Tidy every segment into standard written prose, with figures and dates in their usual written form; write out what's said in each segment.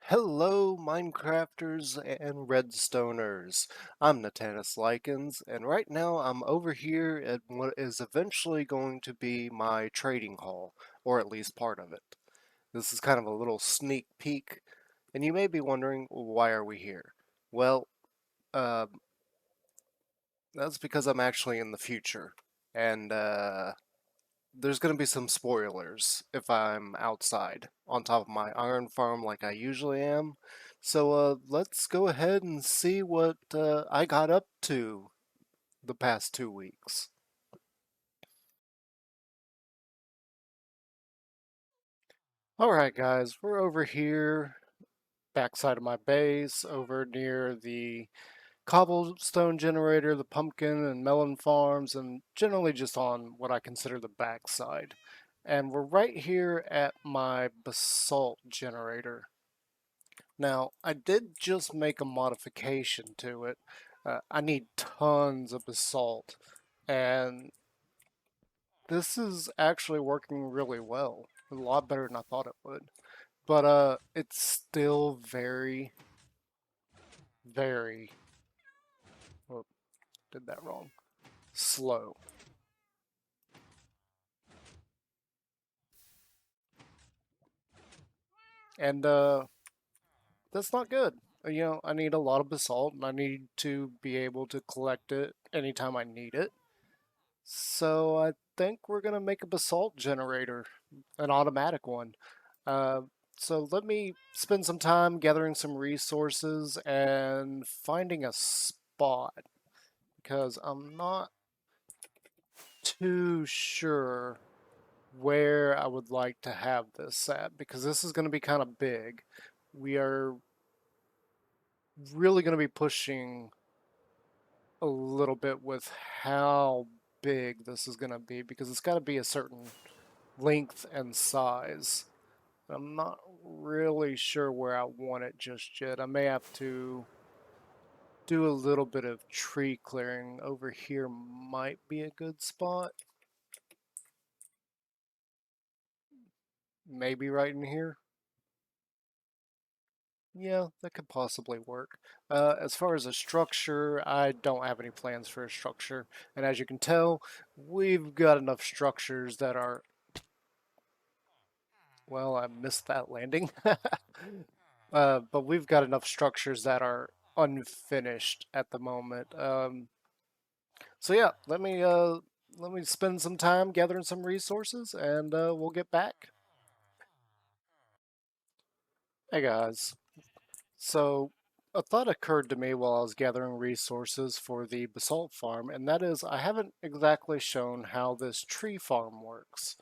Hello, Minecrafters and Redstoners. I'm Natanis Likens, and right now I'm over here at what is eventually going to be my trading hall, or at least part of it. This is kind of a little sneak peek, and you may be wondering, why are we here? Well, uh, that's because I'm actually in the future, and there's going to be some spoilers if I'm outside on top of my iron farm like I usually am. So let's go ahead and see what I got up to the past 2 weeks. Alright guys, we're over here, backside of my base, over near the cobblestone generator, the pumpkin and melon farms, and generally just on what I consider the backside. And we're right here at my basalt generator. Now, I did just make a modification to it. I need tons of basalt, and this is actually working really well. A lot better than I thought it would. But it's still very, oh, did that wrong, slow. And that's not good. I need a lot of basalt, and I need to be able to collect it anytime I need it. So I think we're gonna make a basalt generator, an automatic one. Uh, so let me spend some time gathering some resources and finding a spot because I'm not too sure where I would like to have this at because this is going to be kind of big. We are really going to be pushing a little bit with how big this is going to be because it's got to be a certain length and size. I'm not really sure where I want it just yet. I may have to do a little bit of tree clearing. Over here might be a good spot. Maybe right in here. Yeah, that could possibly work. As far as a structure, I don't have any plans for a structure. And as you can tell, we've got enough structures that are... Well, I missed that landing. But we've got enough structures that are unfinished at the moment. So yeah, let me spend some time gathering some resources, and we'll get back. Hey guys, so a thought occurred to me while I was gathering resources for the basalt farm, and that is I haven't exactly shown how this tree farm works.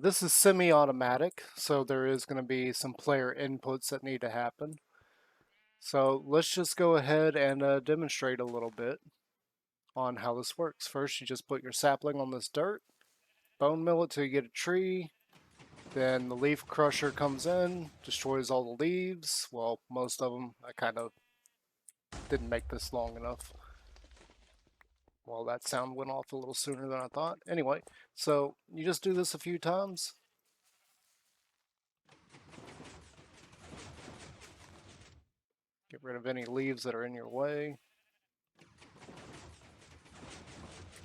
This is semi-automatic, so there is going to be some player inputs that need to happen. So let's just go ahead and demonstrate a little bit on how this works. First, you just put your sapling on this dirt, bone mill it till you get a tree. Then the leaf crusher comes in, destroys all the leaves. Well, most of them. I kind of didn't make this long enough. Well, that sound went off a little sooner than I thought. Anyway, so you just do this a few times. Get rid of any leaves that are in your way.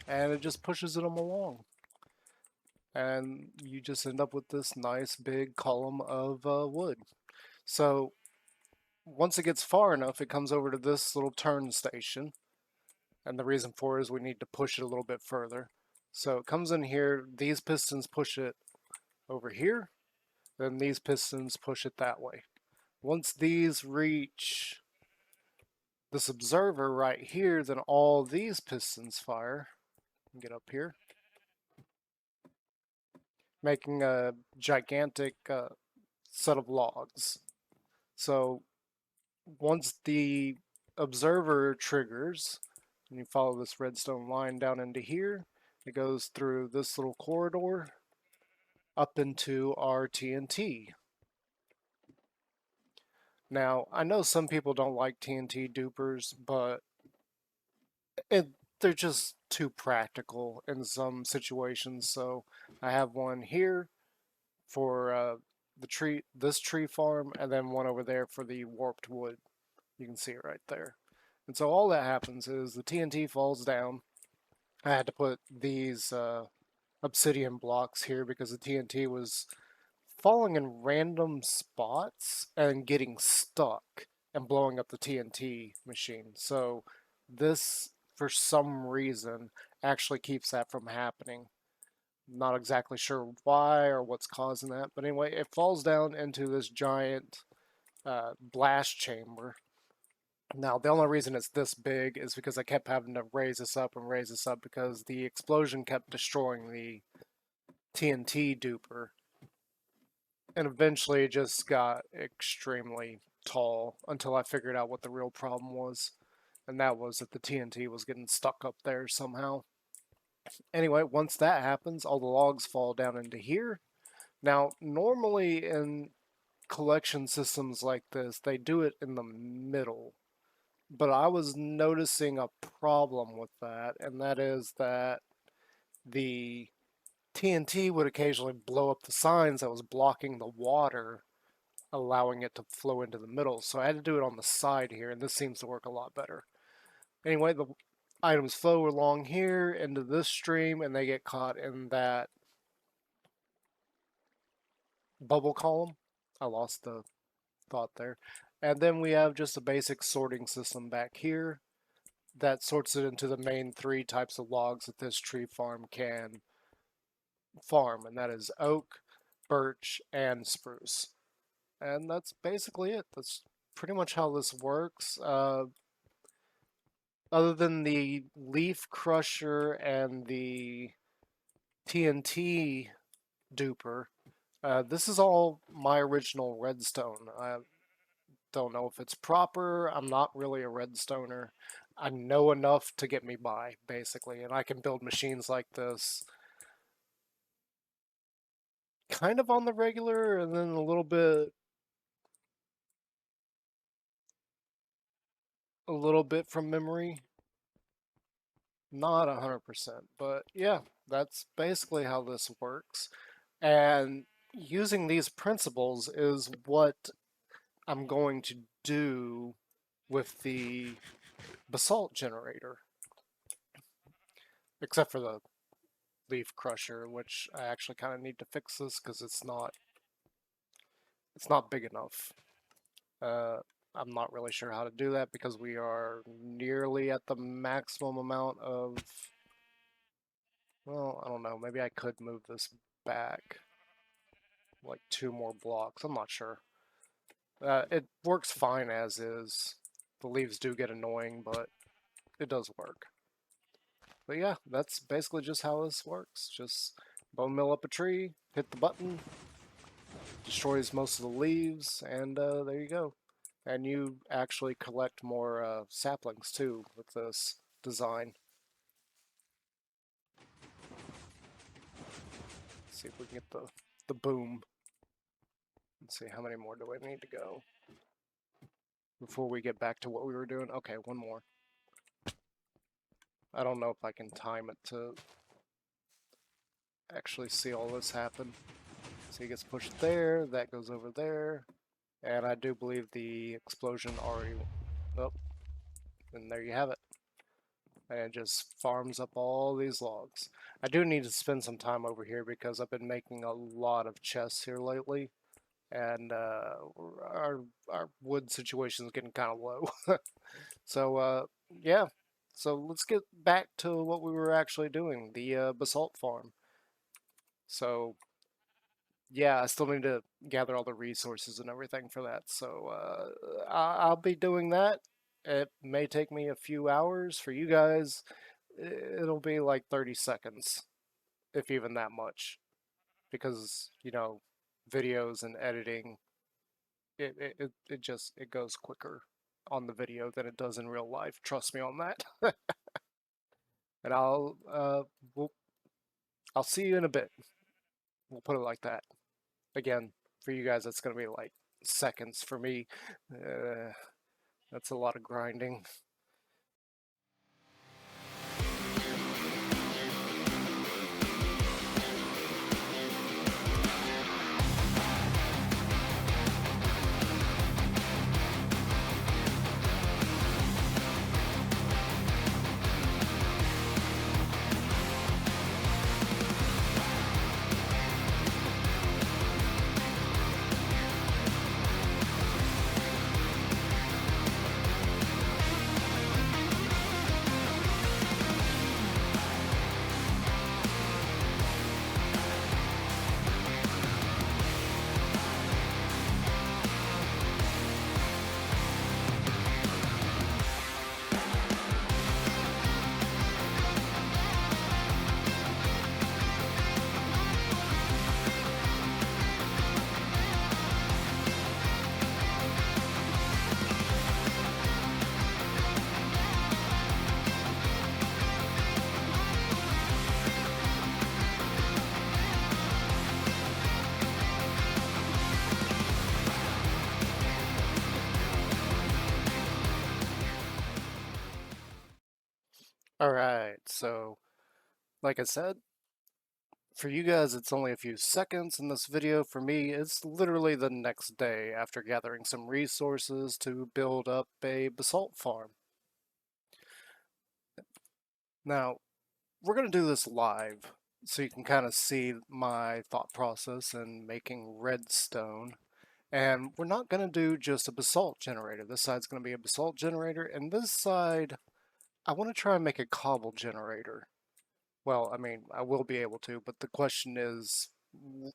And it just pushes them along. And you just end up with this nice big column of wood. So once it gets far enough, it comes over to this little turn station. And the reason for it is we need to push it a little bit further. So it comes in here, these pistons push it over here, then these pistons push it that way. Once these reach this observer right here, then all these pistons fire. Get up here, making a gigantic set of logs. So once the observer triggers, and you follow this redstone line down into here, it goes through this little corridor up into our TNT. Now, I know some people don't like TNT dupers, but it, they're just too practical in some situations. So I have one here for this tree farm, and then one over there for the warped wood. You can see it right there. And so all that happens is the TNT falls down. I had to put these obsidian blocks here because the TNT was falling in random spots and getting stuck and blowing up the TNT machine. So this, for some reason, actually keeps that from happening. Not exactly sure why or what's causing that, but anyway, it falls down into this giant blast chamber. Now, the only reason it's this big is because I kept having to raise this up and raise this up because the explosion kept destroying the TNT duper. And eventually it just got extremely tall until I figured out what the real problem was. And that was that the TNT was getting stuck up there somehow. Anyway, once that happens, all the logs fall down into here. Now, normally in collection systems like this, they do it in the middle. But I was noticing a problem with that, and that is that the TNT would occasionally blow up the signs that was blocking the water, allowing it to flow into the middle. So I had to do it on the side here, and this seems to work a lot better. Anyway, the items flow along here into this stream, and they get caught in that bubble column. I lost the thought there. And then we have just a basic sorting system back here that sorts it into the main three types of logs that this tree farm can farm, and that is oak, birch, and spruce. And that's basically it. That's pretty much how this works. Other than the leaf crusher and the TNT duper, this is all my original redstone. I don't know if it's proper. I'm not really a redstoner. I know enough to get me by, basically, and I can build machines like this kind of on the regular and then a little bit from memory. Not 100%, but yeah, that's basically how this works. And using these principles is what I'm going to do with the basalt generator. Except for the leaf crusher, which I actually kind of need to fix this because it's not big enough. Uh, I'm not really sure how to do that because we are nearly at the maximum amount of, well, I don't know, maybe I could move this back like 2 more blocks. I'm not sure. It works fine as is. The leaves do get annoying, but it does work. But yeah, that's basically just how this works. Just bone mill up a tree, hit the button, destroys most of the leaves, and there you go. And you actually collect more saplings too with this design. Let's see if we can get the boom. Let's see, how many more do I need to go before we get back to what we were doing? Okay, one more. I don't know if I can time it to actually see all this happen. So he gets pushed there, that goes over there, and I do believe the explosion already, oh, and there you have it. And it just farms up all these logs. I do need to spend some time over here because I've been making a lot of chests here lately, and our wood situation is getting kind of low. So yeah, so let's get back to what we were actually doing, the basalt farm. So yeah, I still need to gather all the resources and everything for that. So I'll be doing that. It may take me a few hours. For you guys, it'll be like 30 seconds, if even that much. Because, videos and editing, it goes quicker on the video than it does in real life. Trust me on that. And I'll see you in a bit. We'll put it like that. Again, for you guys, that's going to be like seconds. For me, that's a lot of grinding. Alright, so like I said, for you guys it's only a few seconds in this video. For me, it's literally the next day after gathering some resources to build up a basalt farm. Now, we're going to do this live so you can kind of see my thought process in making redstone. And we're not going to do just a basalt generator. This side's going to be a basalt generator, and this side, I want to try and make a cobble generator. Well, I mean, I will be able to, but the question is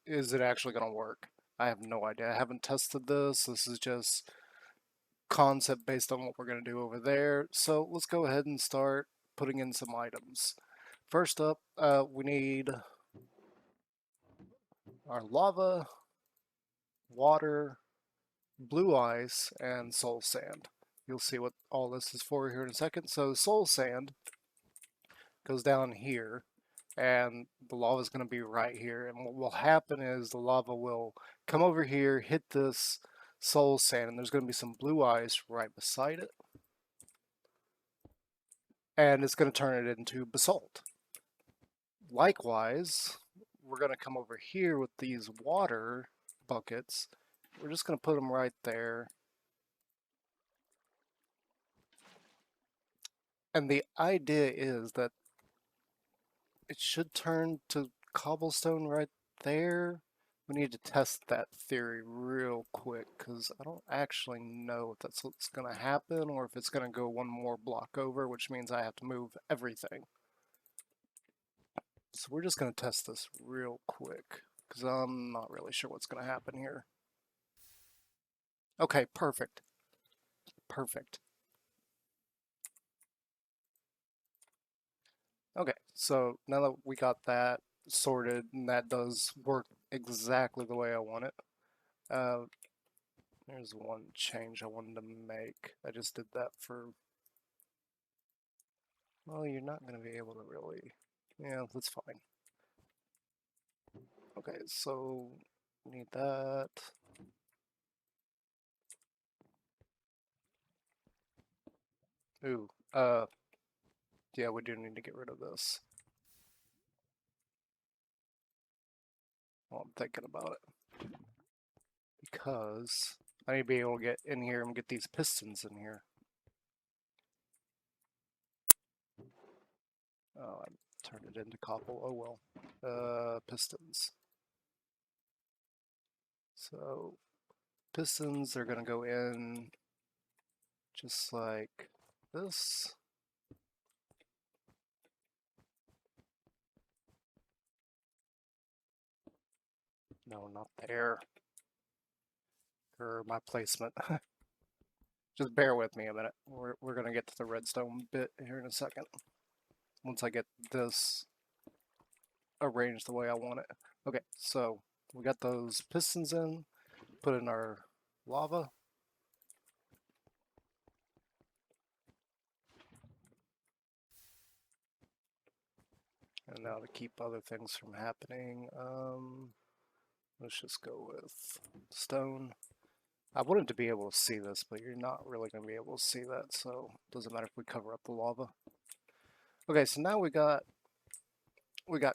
it actually going to work? I have no idea. I haven't tested this. This is just concept based on what we're going to do over there. So let's go ahead and start putting in some items. First up, we need our lava, water, blue ice, and soul sand. You'll see what all this is for here in a second. So soul sand goes down here, and the lava is going to be right here. And what will happen is the lava will come over here, hit this soul sand, and there's going to be some blue ice right beside it. And it's going to turn it into basalt. Likewise, we're going to come over here with these water buckets. We're just going to put them right there. And the idea is that it should turn to cobblestone right there. We need to test that theory real quick because I don't actually know if that's what's going to happen or if it's going to go one more block over, which means I have to move everything. So we're just going to test this real quick because I'm not really sure what's going to happen here. Okay, perfect. Perfect. Okay, so now that we got that sorted and that does work exactly the way I want it, there's one change I wanted to make. I just did that for, well, you're not going to be able to really, yeah, that's fine. Okay, so need that. Ooh, yeah, we do need to get rid of this. Well, I'm thinking about it. Because I need to be able to get in here and get these pistons in here. Oh, I turned it into cobble. Oh well. Pistons. So pistons are going to go in just like this. No, not there. Or my placement. Just bear with me a minute. We're going to get to the redstone bit here in a second. Once I get this arranged the way I want it. Okay, so we got those pistons in. Put in our lava. And now to keep other things from happening, let's just go with stone. I wanted to be able to see this, but you're not really going to be able to see that, so it doesn't matter if we cover up the lava. Okay, so now we got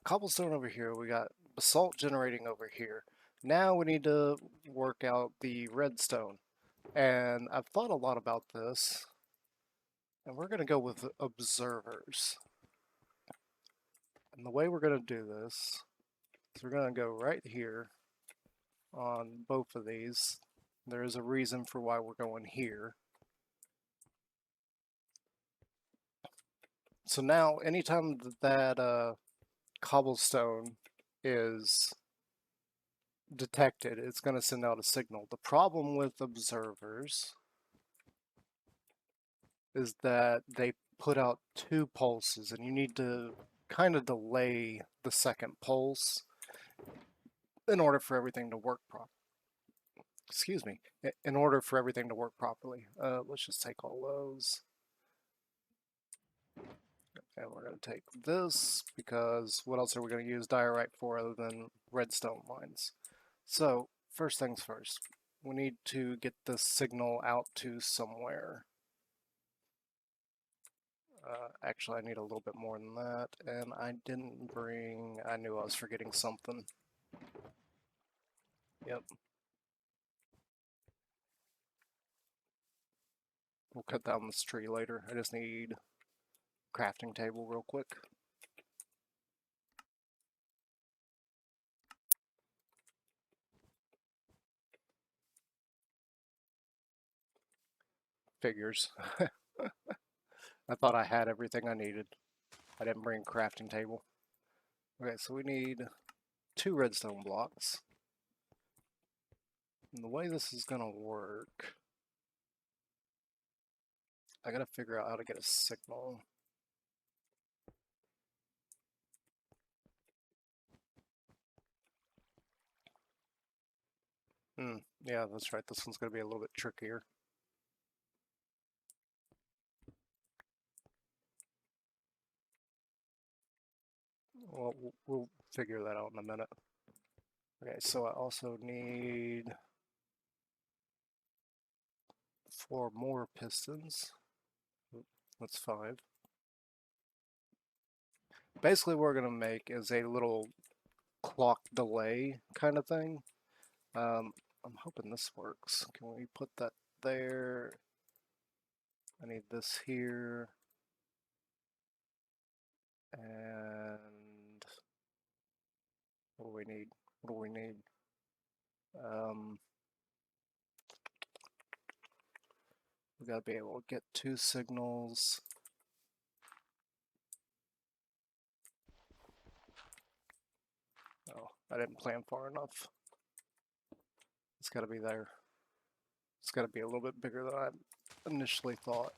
cobblestone over here, we got basalt generating over here. Now we need to work out the redstone. And I've thought a lot about this, and we're going to go with observers. And the way we're going to do this is we're going to go right here on both of these. There is a reason for why we're going here. So now, anytime that cobblestone is detected, it's going to send out a signal. The problem with observers is that they put out two pulses, and you need to kind of delay the second pulse in order for everything to work properly. Excuse me, in order for everything to work properly. Let's just take all those. And we're going to take this because what else are we going to use diorite for other than redstone lines? So first things first, we need to get this signal out to somewhere. Actually, I need a little bit more than that, and I didn't bring... I knew I was forgetting something. Yep. We'll cut down this tree later. I just need a crafting table real quick. Figures. I thought I had everything I needed. I didn't bring a crafting table. Okay, so we need 2 redstone blocks. And the way this is gonna work, I gotta figure out how to get a signal. Yeah, that's right. This one's gonna be a little bit trickier. Well, we'll figure that out in a minute. Okay, so I also need 4 more pistons. That's 5. Basically, what we're gonna make is a little clock delay kind of thing. I'm hoping this works. Can we put that there? I need this here. And what do we need? What do we need? We gotta be able to get 2 signals. Oh, I didn't plan far enough. It's gotta be there. It's gotta be a little bit bigger than I initially thought.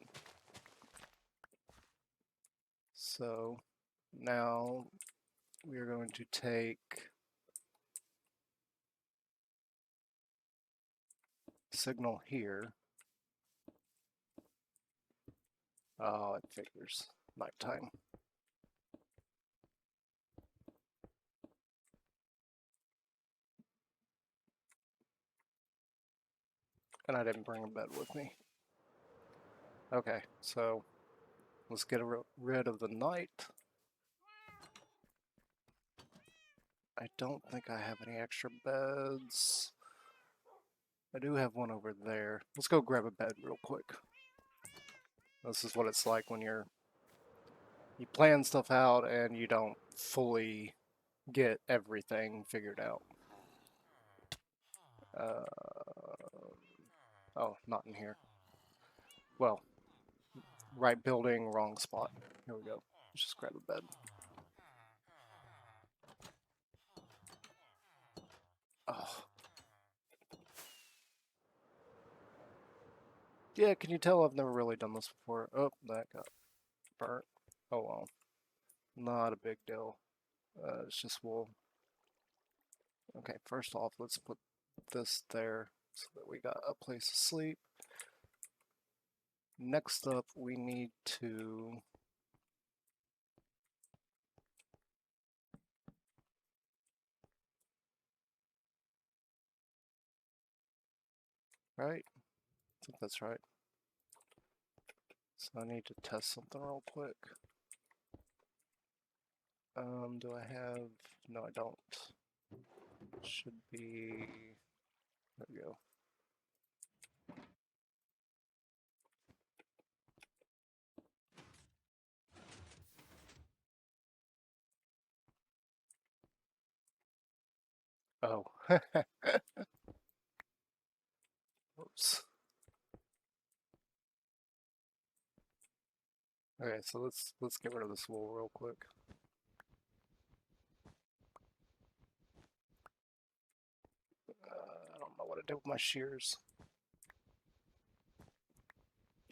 So now we are going to take signal here. Oh, it figures. Nighttime. And I didn't bring a bed with me. Okay, so let's get rid of the night. I don't think I have any extra beds. I do have one over there. Let's go grab a bed real quick. This is what it's like when you plan stuff out and you don't fully get everything figured out. Oh, not in here. Well, right building, wrong spot. Here we go. Let's just grab a bed. Oh. Yeah, can you tell I've never really done this before? Oh, that got burnt. Oh well. Not a big deal. It's just wool. Okay, first off, let's put this there so that we got a place to sleep. Next up, we need to... Right? I think that's right. So I need to test something real quick. Do I have... No, I don't. Should be... There we go. Oh. Oops. Okay, so let's get rid of this wool real quick. I don't know what to do with my shears.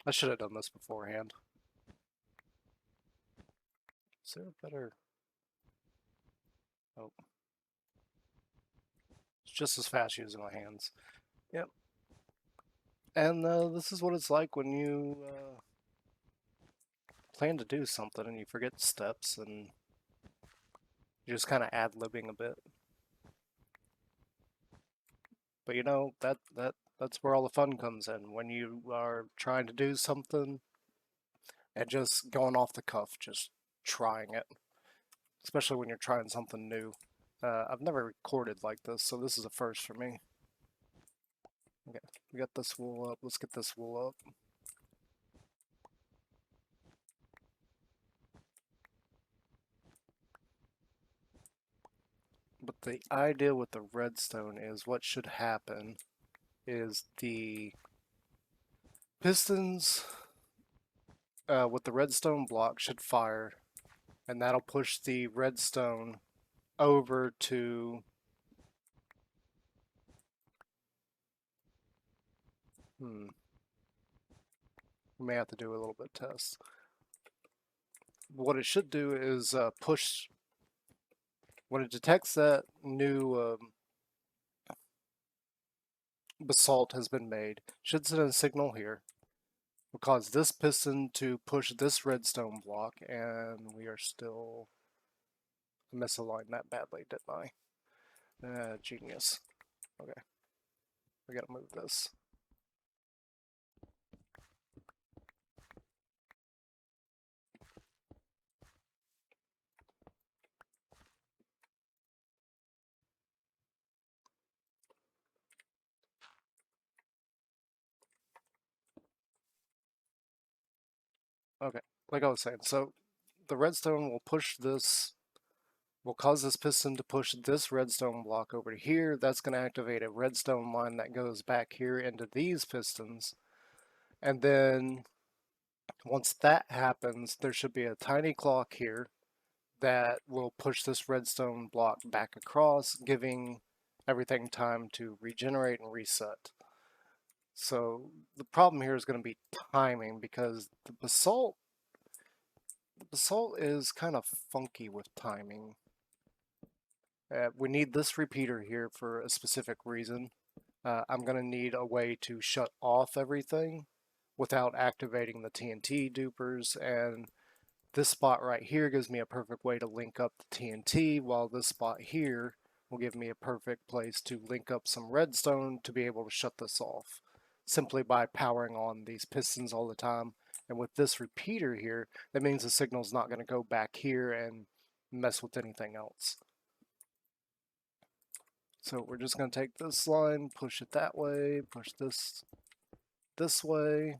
I should have done this beforehand. Is there a better... Oh. It's just as fast using my hands. Yep. And this is what it's like when you plan to do something and you forget steps and you're just kind of ad-libbing a bit. But you know, that's where all the fun comes in. When you are trying to do something and just going off the cuff, just trying it, especially when you're trying something new. I've never recorded like this, so this is a first for me. Okay, we got this wool up. Let's get this wool up. But the idea with the redstone is what should happen is the pistons with the redstone block should fire, and that'll push the redstone over to we may have to do a little bit of test. What it should do is push when it detects that new basalt has been made. Should send a signal here. Will cause this piston to push this redstone block, and we are still misaligned that badly, didn't I? Genius. Okay, we gotta move this. Okay, like I was saying, so the redstone will push this, will cause this piston to push this redstone block over to here. That's going to activate a redstone line that goes back here into these pistons. And then once that happens, there should be a tiny clock here that will push this redstone block back across, giving everything time to regenerate and reset. So the problem here is going to be timing because the basalt is kind of funky with timing. We need this repeater here for a specific reason. I'm going to need a way to shut off everything without activating the TNT dupers, and this spot right here gives me a perfect way to link up the TNT, while this spot here will give me a perfect place to link up some redstone to be able to shut this off, simply by powering on these pistons all the time. And with this repeater here, that means the signal's not going to go back here and mess with anything else. So we're just going to take this line, push it that way, push this way.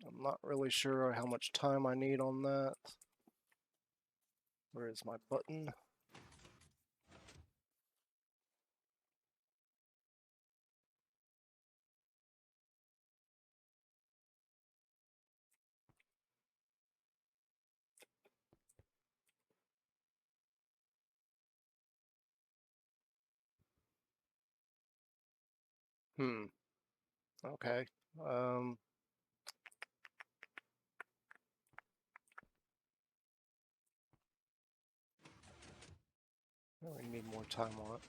I'm not really sure how much time I need on that. Where is my button? Okay. Um, we need more time on it.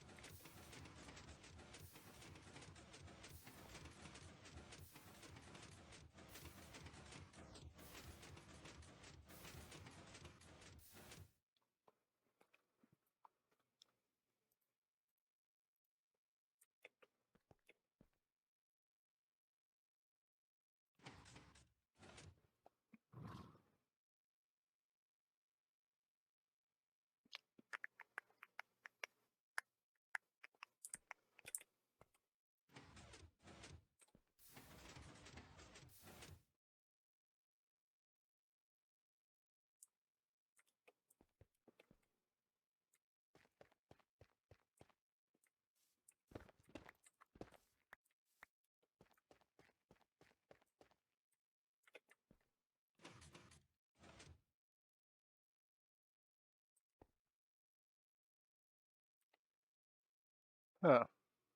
Huh.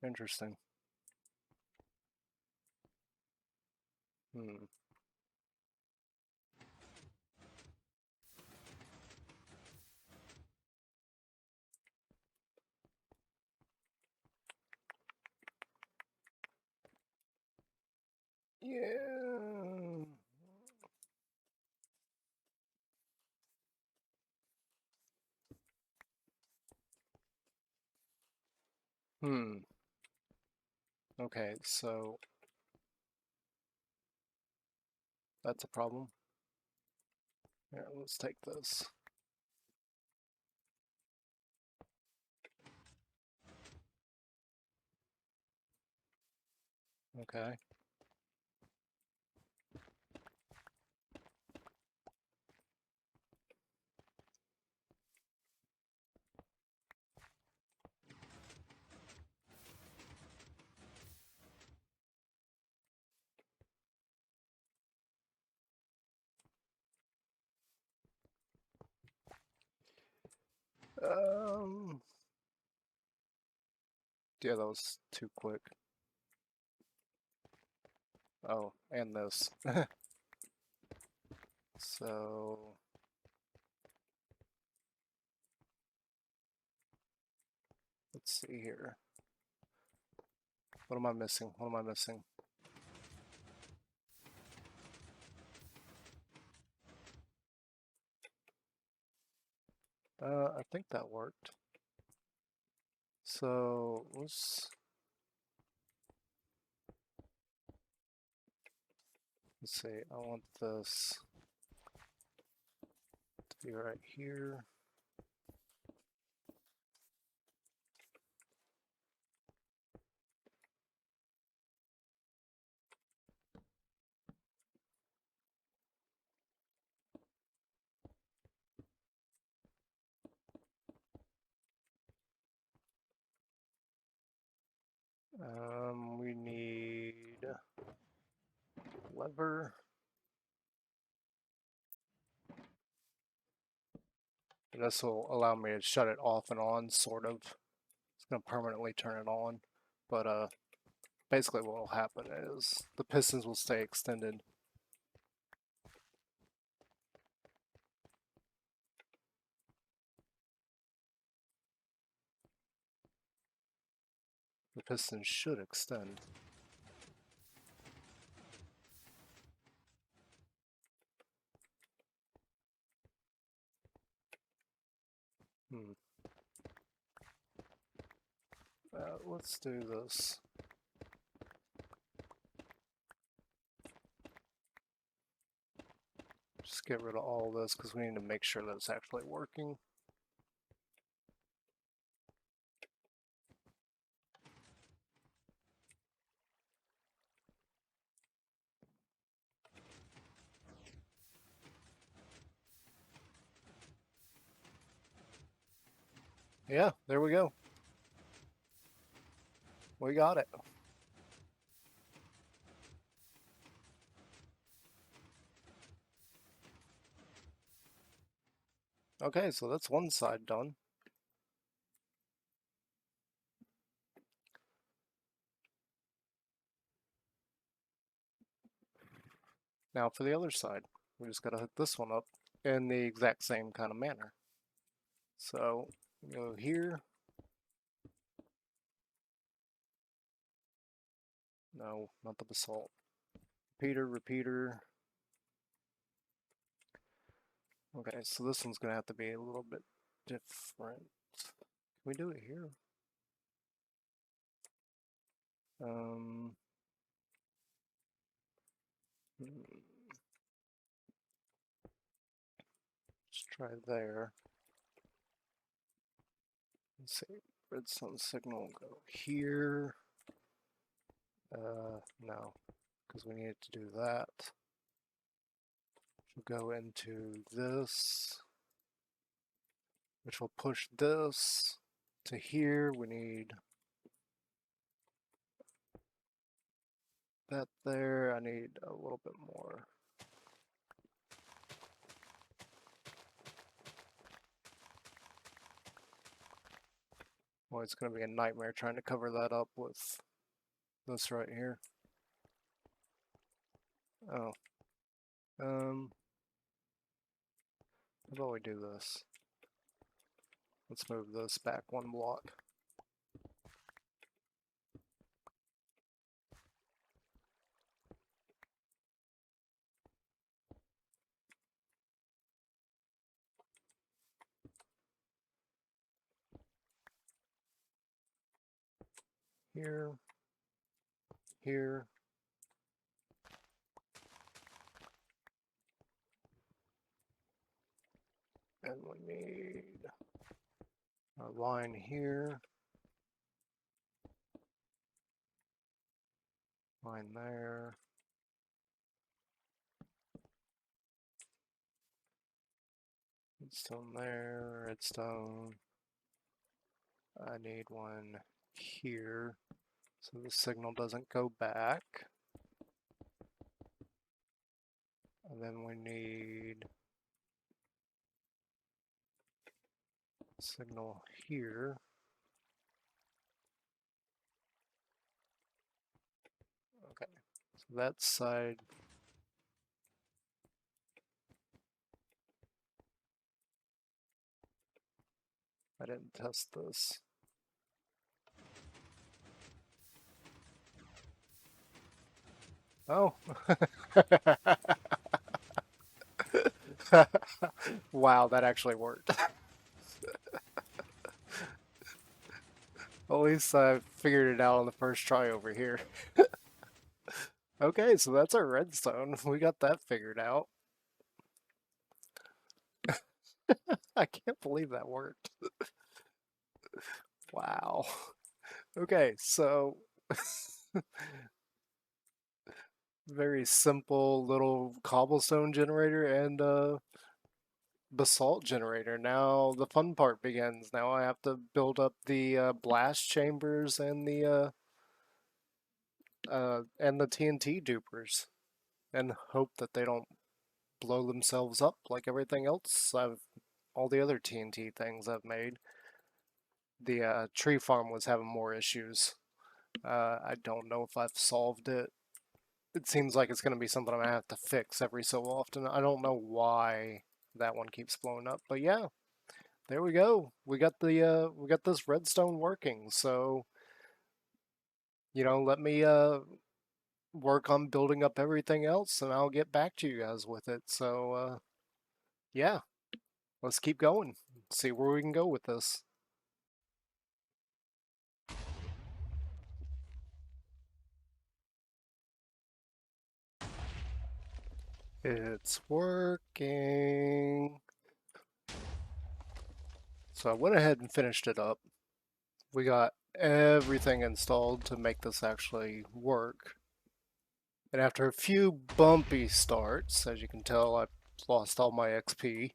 Interesting. Hmm. Yeah. Hmm. Okay, so That's a problem. Here, let's take this. Okay. Um, yeah, that was too quick. Oh, and this. So, let's see here. What am I missing? What am I missing? I think that worked. So, let's see. I want this to be right here. We need lever. And this will allow me to shut it off and on, sort of. It's going to permanently turn it on. But basically what will happen is the pistons will stay extended. The pistons should extend. Hmm. Let's do this. Just get rid of all this because we need to make sure that it's actually working. Yeah, there we go. We got it. Okay, so that's one side done. Now for the other side, we just gotta hook this one up in the exact same kind of manner. So go here. No, not the basalt. Repeater, repeater. Okay, so this one's gonna have to be a little bit different. Can we do it here? Um, let's try there. Let's see, redstone signal will go here. No, because we need to do that. We'll go into this, which will push this to here. We need that there. I need a little bit more. Well, it's going to be a nightmare trying to cover that up with this right here. Oh. How about we do this? Let's move this back one block. Here. Here. And we need a line here, line there. Redstone there, redstone. I need one here so the signal doesn't go back. And then we need signal here. Okay, so that side. I didn't test this. Oh. Wow, that actually worked. At least I figured it out on the first try over here. Okay, so that's our redstone. We got that figured out. I can't believe that worked. Wow. Okay, so very simple little cobblestone generator and basalt generator. Now the fun part begins. Now I have to build up the blast chambers and the TNT dupers, and hope that they don't blow themselves up like everything else. All the other TNT things I've made. The tree farm was having more issues. I don't know if I've solved it. It seems like it's going to be something I'm going to have to fix every so often. I don't know why that one keeps blowing up, but yeah, there we go. We got this redstone working. So, let me work on building up everything else and I'll get back to you guys with it. So, yeah, let's keep going. See where we can go with this. It's working. So I went ahead and finished it up. We got everything installed to make this actually work. And after a few bumpy starts, as you can tell, I've lost all my XP.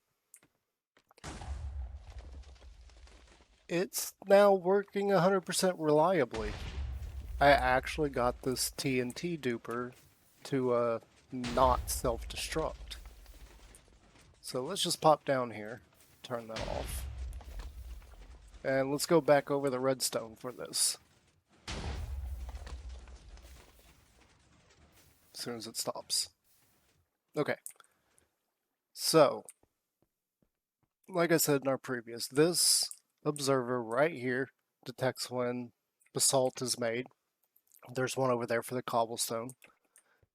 It's now working 100% reliably. I actually got this TNT duper to not self-destruct. So let's just pop down here, turn that off. And let's go back over the redstone for this. As soon as it stops. Okay. So, like I said in our previous, this observer right here detects when basalt is made. There's one over there for the cobblestone.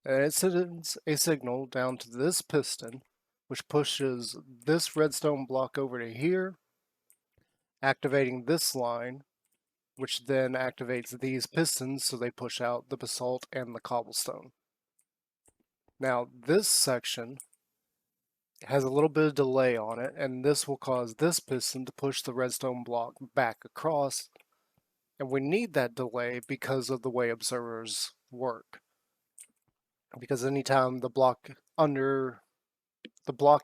And it sends a signal down to this piston, which pushes this redstone block over to here, activating this line, which then activates these pistons so they push out the basalt and the cobblestone. Now, this section has a little bit of delay on it, and this will cause this piston to push the redstone block back across. And we need that delay because of the way observers work. Because anytime the block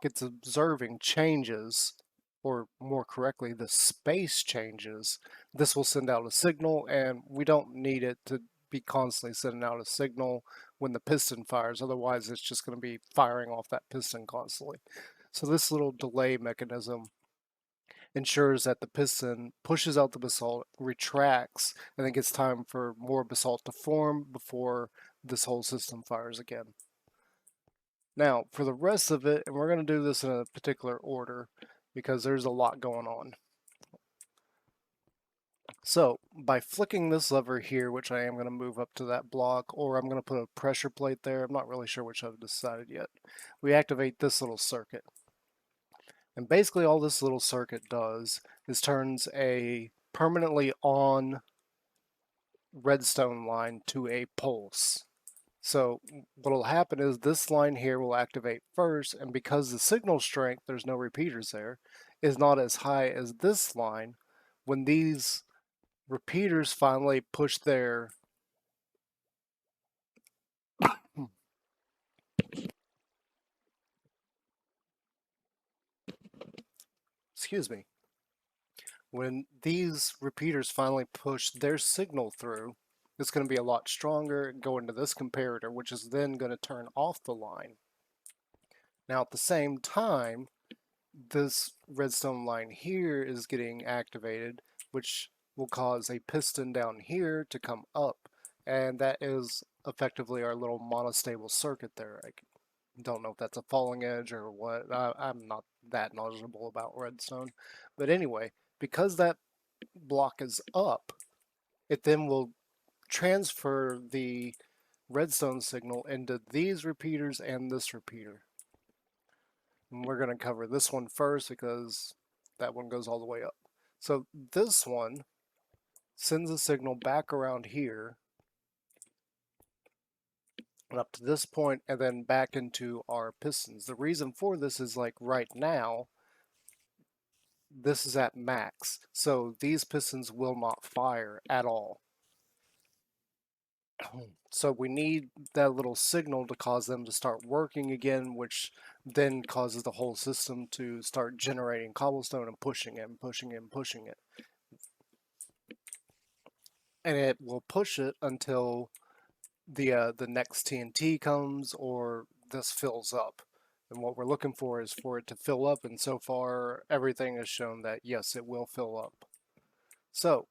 it's observing changes, or more correctly, the space changes, this will send out a signal, and we don't need it to be constantly sending out a signal when the piston fires. Otherwise, it's just going to be firing off that piston constantly. So this little delay mechanism ensures that the piston pushes out the basalt, retracts, and it gets time for more basalt to form before this whole system fires again. Now, for the rest of it, and we're going to do this in a particular order because there's a lot going on. So, by flicking this lever here, which I am going to move up to that block, or I'm going to put a pressure plate there, I'm not really sure which I've decided yet, we activate this little circuit. And basically all this little circuit does is turns a permanently on redstone line to a pulse. So what will happen is this line here will activate first, and because the signal strength, there's no repeaters there, is not as high as this line, when these repeaters finally push their excuse me, when these repeaters finally push their signal through, it's going to be a lot stronger and go into this comparator, which is then going to turn off the line. Now at the same time, this redstone line here is getting activated, which will cause a piston down here to come up, and that is effectively our little monostable circuit there. I don't know if that's a falling edge or what. I'm not that knowledgeable about redstone, but anyway, because that block is up, it then will transfer the redstone signal into these repeaters and this repeater. And we're going to cover this one first because that one goes all the way up. So this one sends a signal back around here and up to this point and then back into our pistons. The reason for this is like right now, this is at max. So these pistons will not fire at all. So we need that little signal to cause them to start working again, which then causes the whole system to start generating cobblestone and pushing it and pushing it and pushing it. And it will push it until the next TNT comes or this fills up. And what we're looking for is for it to fill up, and so far everything has shown that yes, it will fill up. So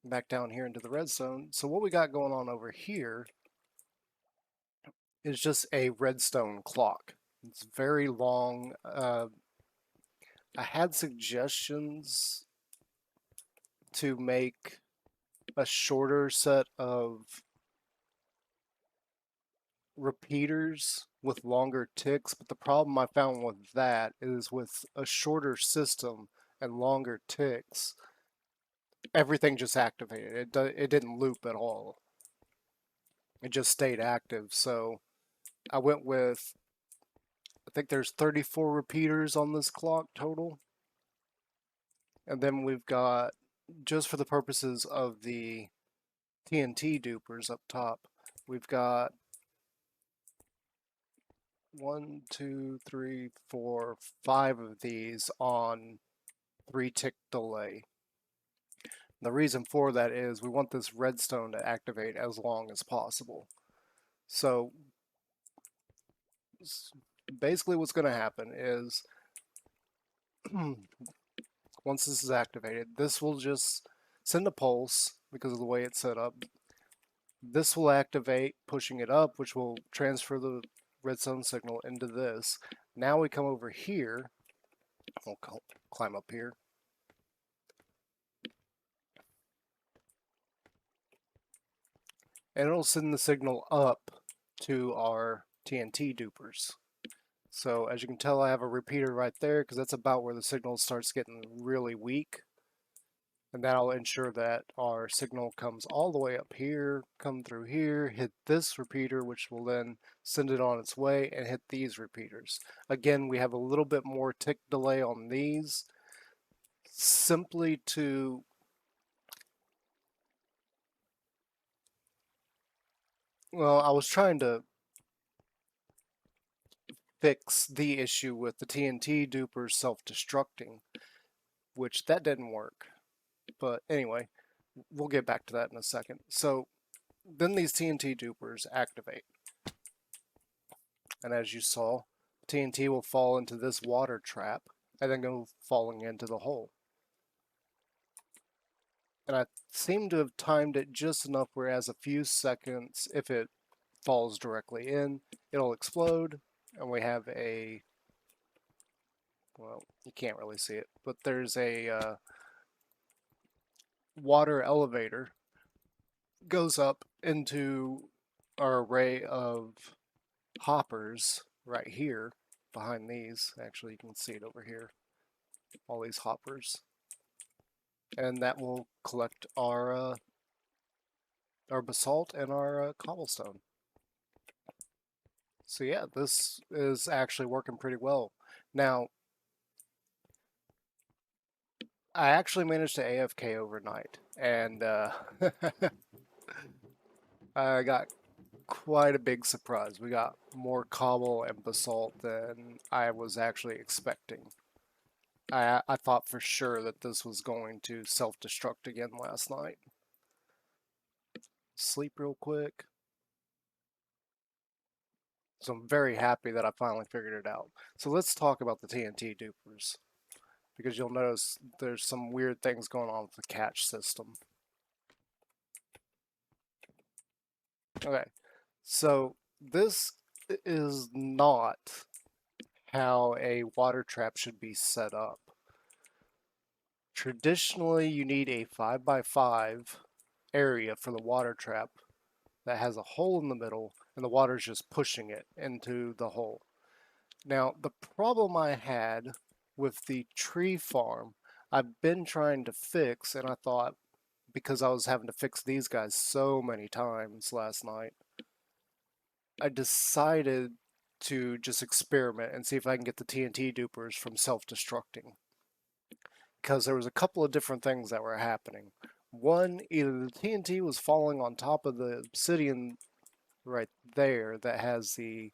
back down here into the redstone. So what we got going on over here is just a redstone clock. It's very long. I had suggestions to make a shorter set of repeaters with longer ticks, but the problem I found with that is with a shorter system and longer ticks, everything just activated. It didn't loop at all. It just stayed active. So I went with, I think there's 34 repeaters on this clock total. And then we've got, just for the purposes of the TNT dupers up top, we've got 1, 2, 3, 4, 5 of these on 3-tick delay. The reason for that is we want this redstone to activate as long as possible. So basically what's going to happen is once this is activated, this will just send a pulse because of the way it's set up. This will activate, pushing it up, which will transfer the redstone signal into this. Now we come over here. We'll climb up here. And it'll send the signal up to our TNT dupers. So as you can tell, I have a repeater right there because that's about where the signal starts getting really weak. And that'll ensure that our signal comes all the way up here, come through here, hit this repeater, which will then send it on its way and hit these repeaters. Again, we have a little bit more tick delay on these, simply to well, I was trying to fix the issue with the TNT dupers self-destructing, which that didn't work. But anyway, we'll get back to that in a second. So then these TNT dupers activate. And as you saw, TNT will fall into this water trap and then go falling into the hole. And I seem to have timed it just enough where as a few seconds, if it falls directly in, it'll explode and we have a, well, you can't really see it, but there's a water elevator goes up into our array of hoppers right here behind these. Actually, you can see it over here, all these hoppers. And that will collect our basalt and our cobblestone. So yeah, this is actually working pretty well. Now, I actually managed to AFK overnight, and I got quite a big surprise. We got more Cobble and Basalt than I was actually expecting. I thought for sure that this was going to self-destruct again last night. Sleep real quick. So I'm very happy that I finally figured it out. So let's talk about the TNT dupers, because you'll notice there's some weird things going on with the catch system. Okay, so this is not how a water trap should be set up. Traditionally, you need a 5x5 area for the water trap that has a hole in the middle and the water's just pushing it into the hole. Now, the problem I had with the tree farm, I've been trying to fix, and I thought because I was having to fix these guys so many times last night, I decided to just experiment and see if I can get the TNT dupers from self-destructing. Because there was a couple of different things that were happening. One, either the TNT was falling on top of the obsidian right there that has the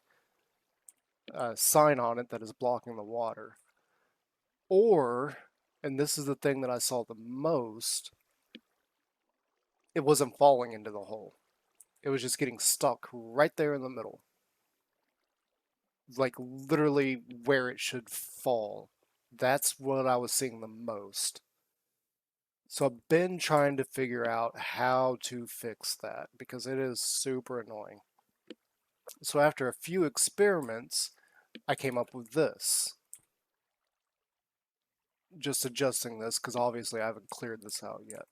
sign on it that is blocking the water. Or, and this is the thing that I saw the most, it wasn't falling into the hole. It was just getting stuck right there in the middle. Like literally where it should fall. That's what I was seeing the most. So I've been trying to figure out how to fix that because it is super annoying. So after a few experiments, I came up with this. Just adjusting this because obviously I haven't cleared this out yet.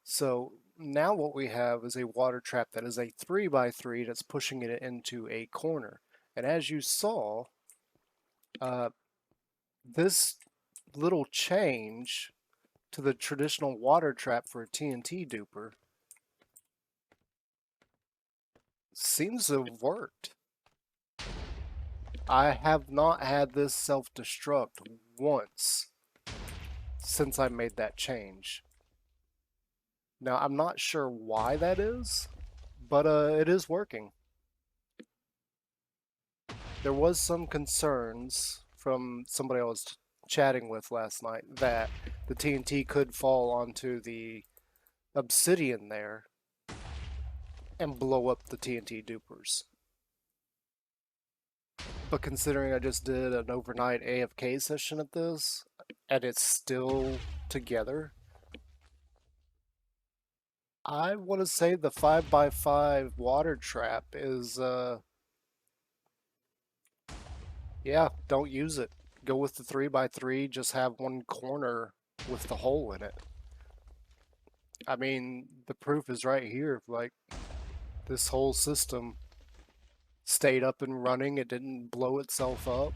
So now what we have is a water trap that is a 3x3 that's pushing it into a corner. And as you saw, uh, this little change to the traditional water trap for a TNT duper seems to have worked. I have not had this self-destruct once since I made that change. Now, I'm not sure why that is, but it is working. There was some concerns from somebody I was chatting with last night that the TNT could fall onto the obsidian there and blow up the TNT dupers. But considering I just did an overnight AFK session at this, and it's still together, I want to say the 5x5 water trap is, yeah, don't use it. Go with the 3x3, just have one corner with the hole in it. I mean, the proof is right here. Like, this whole system stayed up and running, it didn't blow itself up.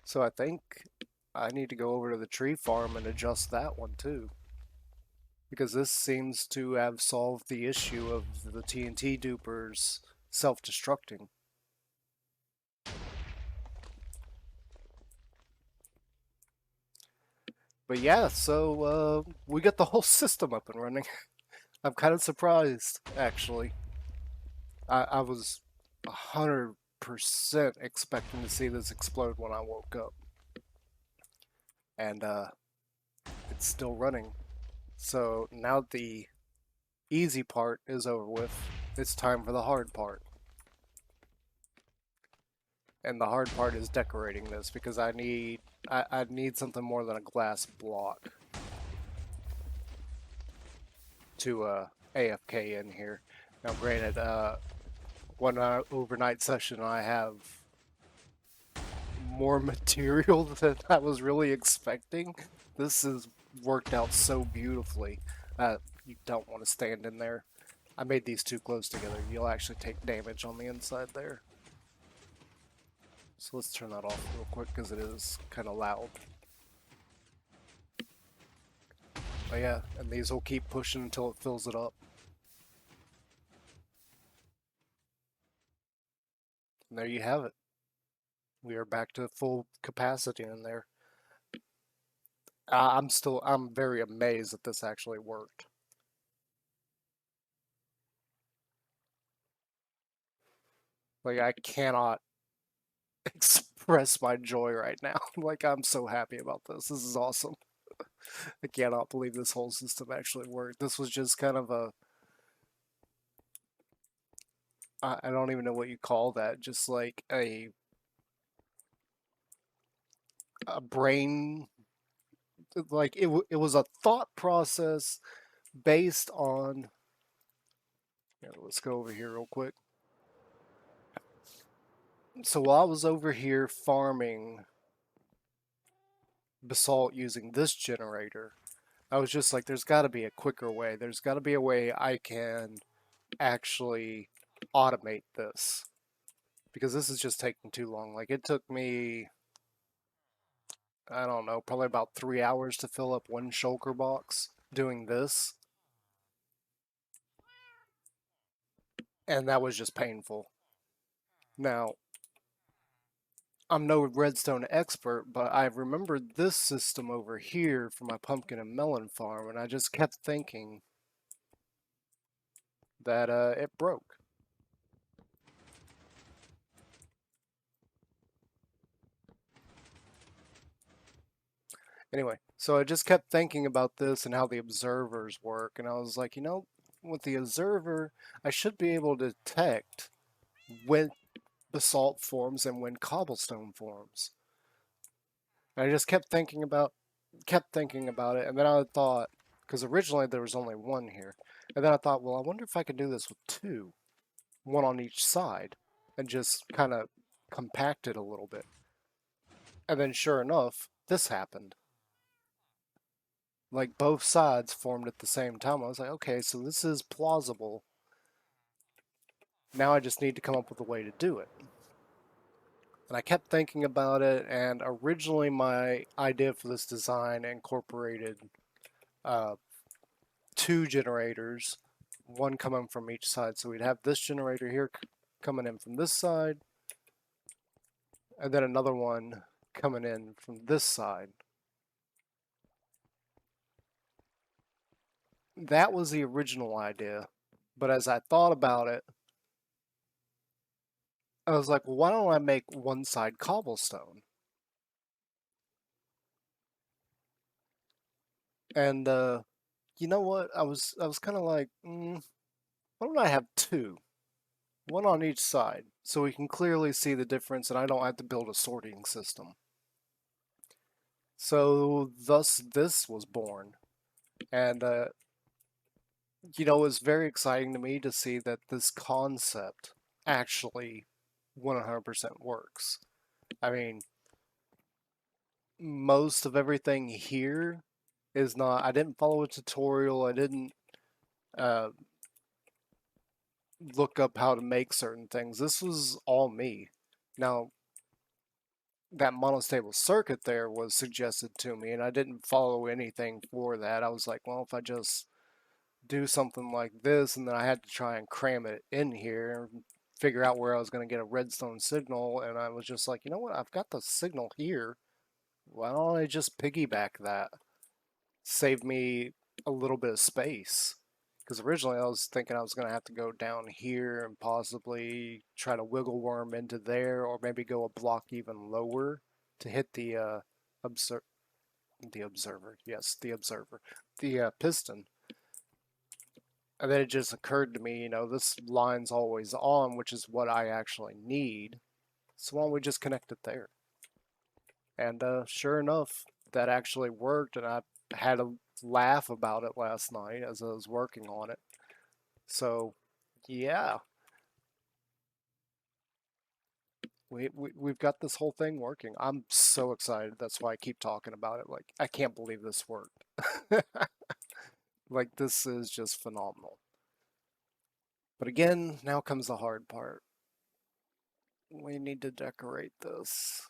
So I think I need to go over to the tree farm and adjust that one too. Because this seems to have solved the issue of the TNT dupers self-destructing. But yeah, so we got the whole system up and running. I'm kind of surprised, actually. I was 100% expecting to see this explode when I woke up. And it's still running. So now the easy part is over with. It's time for the hard part. And the hard part is decorating this because I need something more than a glass block to AFK in here. Now, granted, one overnight session I have more material than I was really expecting. This has worked out so beautifully. You don't want to stand in there. I made these too close together. You'll actually take damage on the inside there. So let's turn that off real quick because it is kind of loud. Oh yeah, and these will keep pushing until it fills it up. And there you have it. We are back to full capacity in there. I'm very amazed that this actually worked. Like, I cannot express my joy right now. Like, I'm so happy about this. This is awesome. I cannot believe this whole system actually worked. This was just kind of a, I don't even know what you call that, just like a brain, like it was a thought process based on, let's go over here real quick. So while I was over here farming basalt using this generator, I was just like, there's got to be a quicker way. There's got to be a way I can actually automate this because this is just taking too long. Like it took me, I don't know, probably about 3 hours to fill up one shulker box doing this, and that was just painful. Now, I'm no redstone expert, but I remembered this system over here for my pumpkin and melon farm, and I just kept thinking that it broke. Anyway, so I just kept thinking about this and how the observers work, and I was like, with the observer, I should be able to detect when basalt forms and when cobblestone forms. And I just kept thinking about it, and then I thought, because originally there was only one here, and then I thought, well, I wonder if I could do this with two, one on each side, and just kind of compact it a little bit. And then sure enough, this happened. Like both sides formed at the same time. I was like, okay, so this is plausible. Now I just need to come up with a way to do it. And I kept thinking about it, and originally my idea for this design incorporated uh, two generators, one coming from each side. So we'd have this generator here coming in from this side, and then another one coming in from this side. That was the original idea. But as I thought about it, I was like, well, why don't I make one side cobblestone? And you know what? I was kind of like, why don't I have two, one on each side, so we can clearly see the difference, and I don't have to build a sorting system. So thus this was born, and it was very exciting to me to see that this concept actually 100% works. I mean, most of everything here is not. I didn't follow a tutorial. I didn't uh, look up how to make certain things. This was all me. Now, that monostable circuit there was suggested to me, and I didn't follow anything for that. I was like, well, if I just do something like this, and then I had to try and cram it in here and figure out where I was going to get a redstone signal, and I was just like, you know what, I've got the signal here. Why don't I just piggyback that? Save me a little bit of space. Because originally I was thinking I was going to have to go down here and possibly try to wiggle worm into there, or maybe go a block even lower to hit obser the observer. Yes, the observer. The piston. And then it just occurred to me, this line's always on, which is what I actually need. So why don't we just connect it there? And sure enough, that actually worked, and I had a laugh about it last night as I was working on it. So, yeah, we've got this whole thing working. I'm so excited. That's why I keep talking about it. Like, I can't believe this worked. Like, this is just phenomenal. But again, now comes the hard part. We need to decorate this.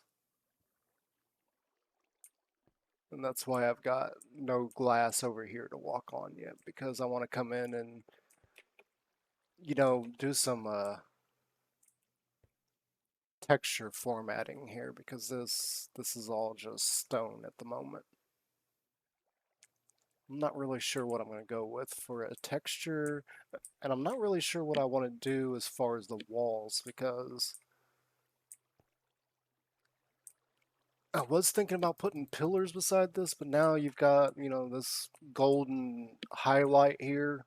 And that's why I've got no glass over here to walk on yet, because I want to come in and, do some texture formatting here, because this is all just stone at the moment. I'm not really sure what I'm going to go with for a texture, and I'm not really sure what I want to do as far as the walls, because I was thinking about putting pillars beside this, but now you've got, this golden highlight here.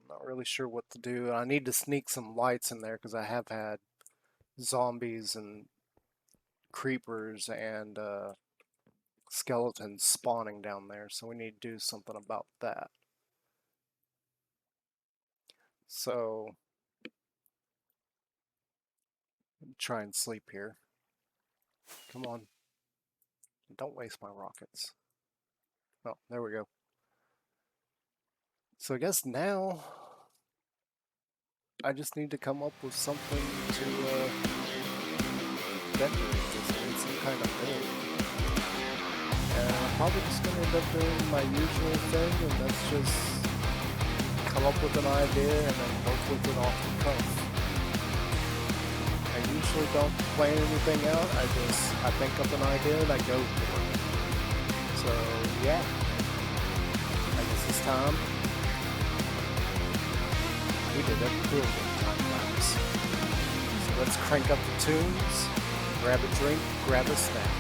I'm not really sure what to do. I need to sneak some lights in there because I have had zombies and creepers and skeletons spawning down there, so we need to do something about that. So, try and sleep here. Come on. Don't waste my rockets. Oh, there we go. So I guess now I just need to come up with something to decorate this. I need some kind of build. And I'm probably just going to end up doing my usual thing, and that's just come up with an idea and then work with it off the cuff. I usually don't plan anything out. I think up an idea and I go for it. So yeah, I guess it's time. We did a building time lapse. So let's crank up the tunes, grab a drink, grab a snack.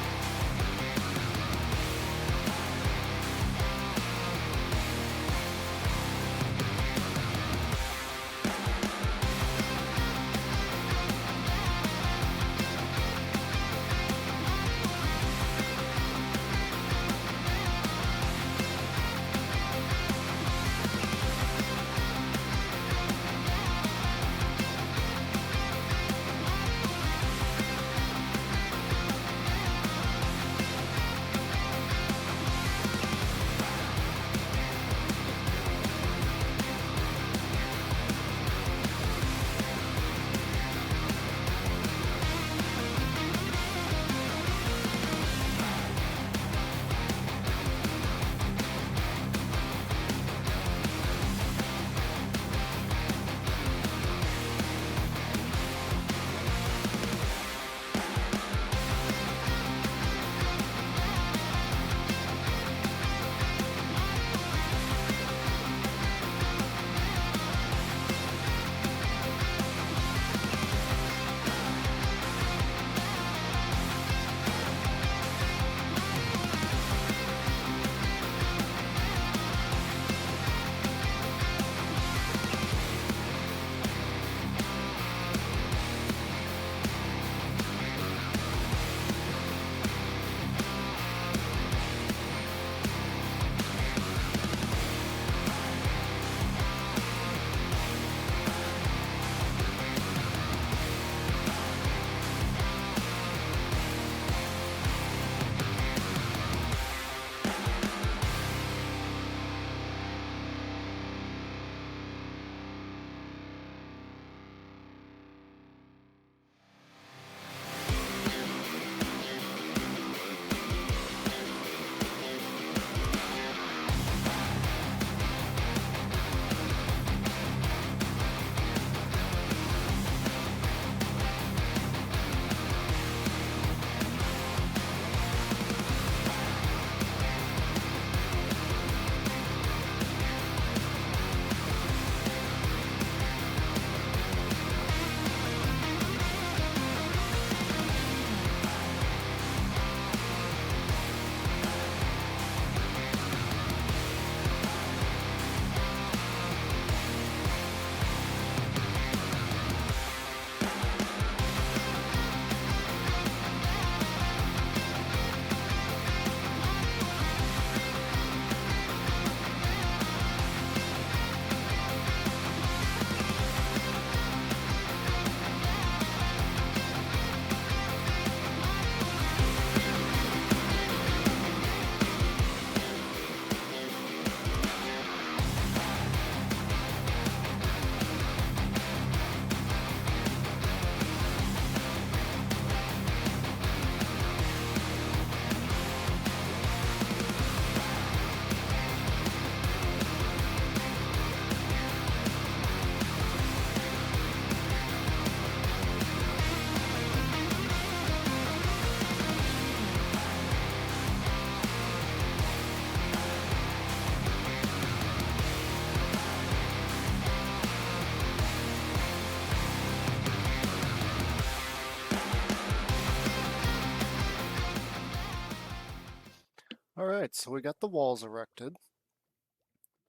Alright, so we got the walls erected,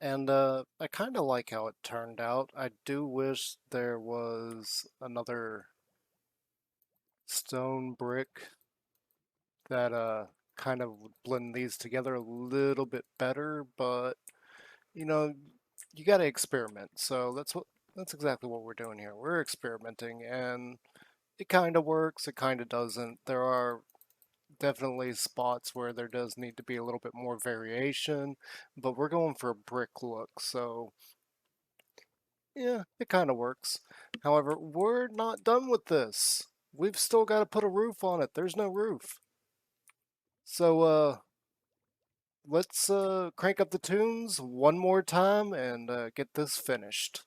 and I kind of like how it turned out. I do wish there was another stone brick that kind of would blend these together a little bit better, but you know, you got to experiment. So that's exactly what we're doing here. We're experimenting, and it kind of works, it kind of doesn't. There are definitely spots where there does need to be a little bit more variation, but we're going for a brick look, so yeah, it kind of works. However, we're not done with this. We've still got to put a roof on it. There's no roof. So, let's crank up the tunes one more time and get this finished.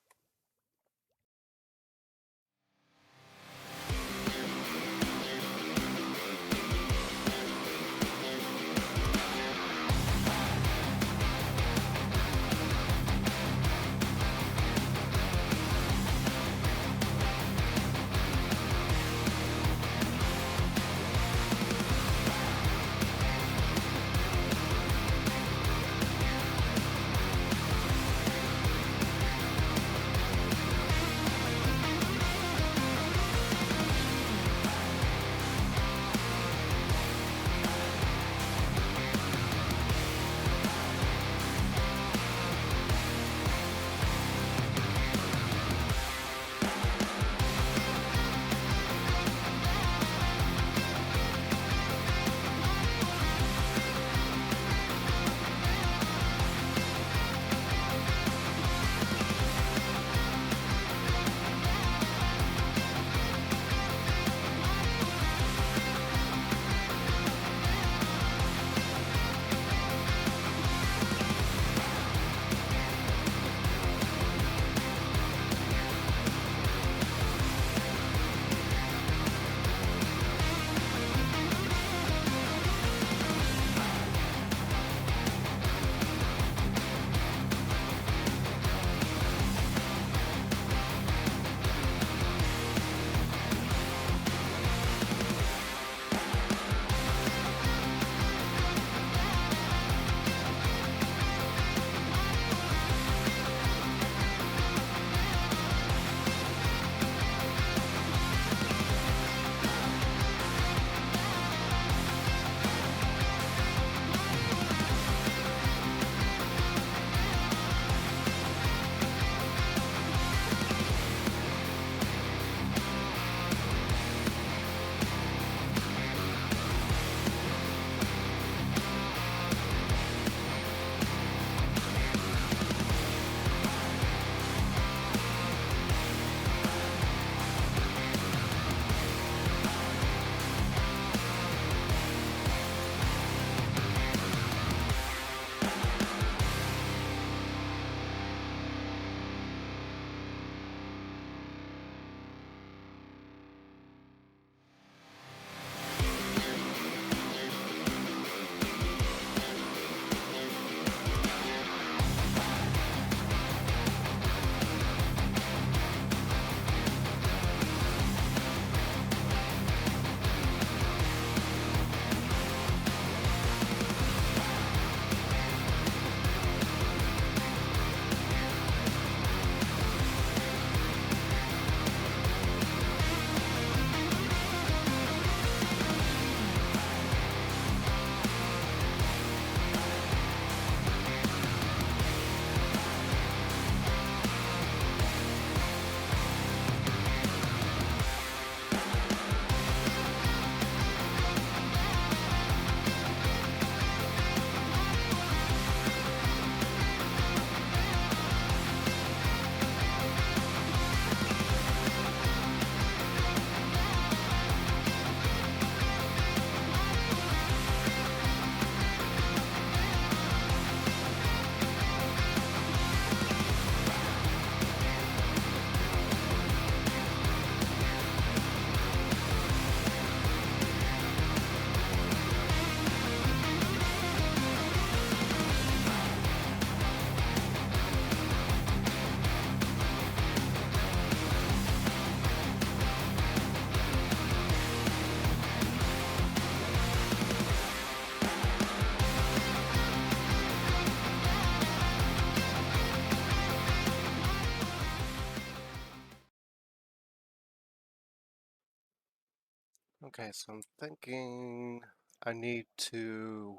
Okay, so I'm thinking I need to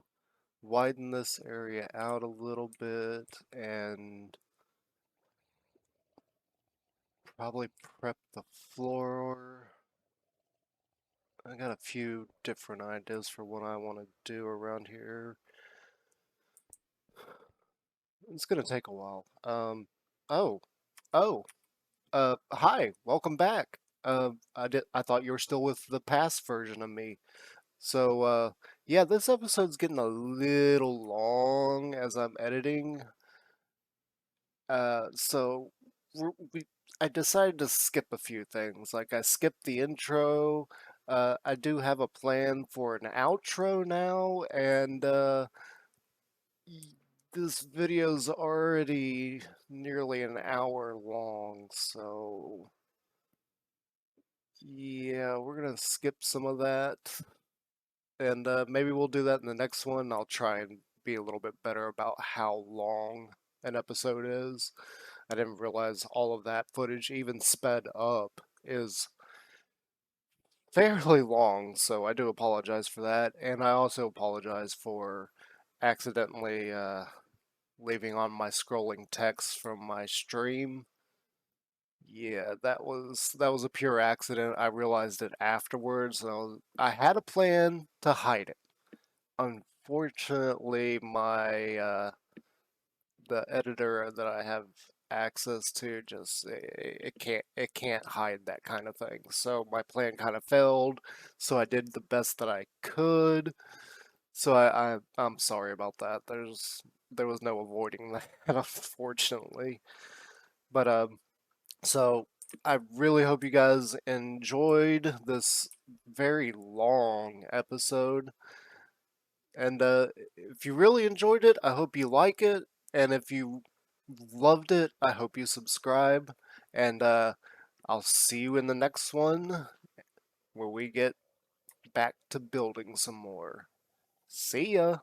widen this area out a little bit and probably prep the floor. I got a few different ideas for what I want to do around here. It's gonna take a while. Oh, oh, hi, welcome back. I thought you were still with the past version of me. So, yeah, this episode's getting a little long as I'm editing. So we're, we I decided to skip a few things. Like I skipped the intro. I do have a plan for an outro now, and this video's already nearly an hour long, so yeah, we're gonna skip some of that, and maybe we'll do that in the next one. I'll try and be a little bit better about how long an episode is. I didn't realize all of that footage, even sped up, is fairly long, so I do apologize for that, and I also apologize for accidentally leaving on my scrolling text from my stream. Yeah, that was a pure accident. I realized it afterwards. I had a plan to hide it. Unfortunately, my the editor that I have access to just it can't hide that kind of thing. So my plan kind of failed. So I did the best that I could. So I'm sorry about that. There was no avoiding that, unfortunately. But so I really hope you guys enjoyed this very long episode. And if you really enjoyed it, I hope you like it. And if you loved it, I hope you subscribe. And I'll see you in the next one where we get back to building some more. See ya!